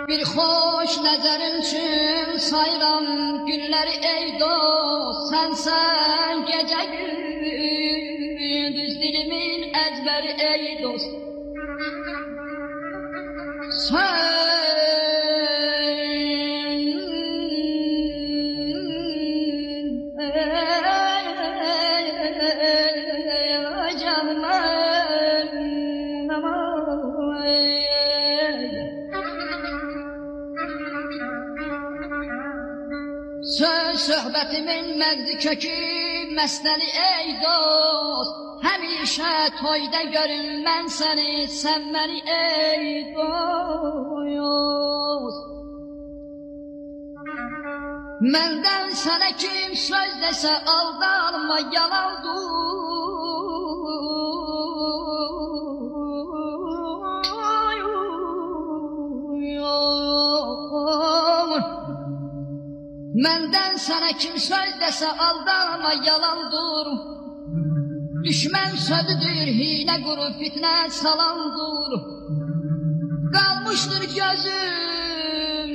Bir hoş nəzərin üçün sayıram günləri ey dost. Sen gecə gündüz dilimin əzbəri ey dost. Söz söhbətimin məqdi kökü məsnəli ey dost. Həmişə toyda görüm mən səni, sən məni ey dost. Məndən sənə kim söz desə aldanma, yalandır. Məndən sənə kim söz desə aldanma, yalandır. Düşmən sözüdür, hilə qurub fitnə salandır. Qalmışdır gözüm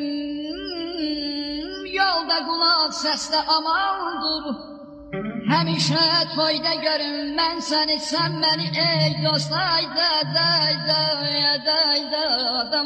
yolda, qulaq səslə amandır. Həmişə toyda görüm mən səni, sən məni ey dost. Ayda, ayda, ayda, ayda, ayda, ayda.